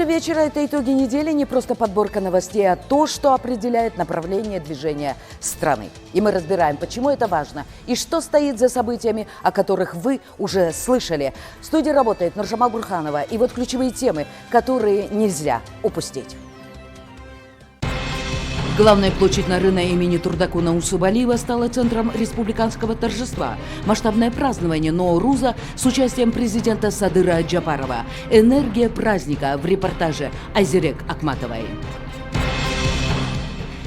Добрый вечер. Это итоги недели, не просто подборка новостей, а то, что определяет направление движения страны. И мы разбираем, почему это важно и что стоит за событиями, о которых вы уже слышали. В студии работает Нуржамал Бурханова. И вот ключевые темы, которые нельзя упустить. Главная площадь Нарына имени Турдакуна Усубалиева стала центром республиканского торжества. Масштабное празднование Ноуруза с участием президента Садыра Джапарова. Энергия праздника в репортаже Айзерек Акматовой.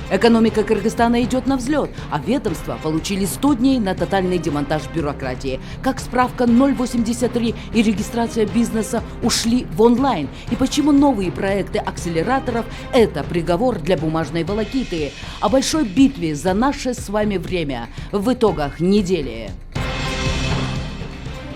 Экономика Кыргызстана идет на взлет, а ведомства получили 100 дней на тотальный демонтаж бюрократии. Как справка 083 и регистрация бизнеса ушли в онлайн. И почему новые проекты акселераторов – это приговор для бумажной волокиты. О большой битве за наше с вами время в итогах недели.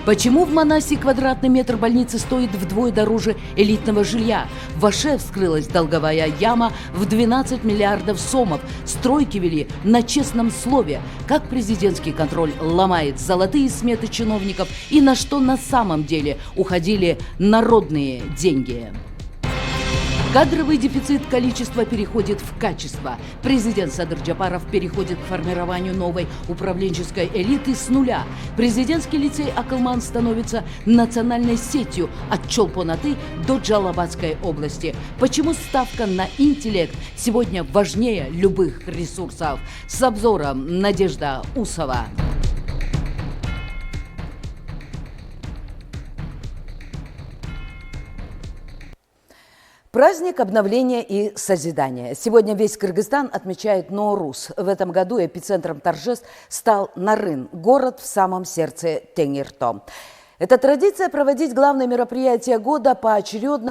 Почему в Манасе квадратный метр больницы стоит вдвое дороже элитного жилья? В Аше вскрылась долговая яма в 12 миллиардов сомов. Стройки вели на честном слове. Как президентский контроль ломает золотые сметы чиновников и на что на самом деле уходили народные деньги. Кадровый дефицит количества переходит в качество. Президент Садыр Джапаров переходит к формированию новой управленческой элиты с нуля. Президентский лицей Акылман становится национальной сетью от Чолпон-Аты до Джалабадской области. Почему ставка на интеллект сегодня важнее любых ресурсов? С обзором Надежда Усова. Праздник обновления и созидания. Сегодня весь Кыргызстан отмечает Ноуруз. В этом году эпицентром торжеств стал Нарын, город в самом сердце Тengirto. Это традиция проводить главные мероприятия года поочередно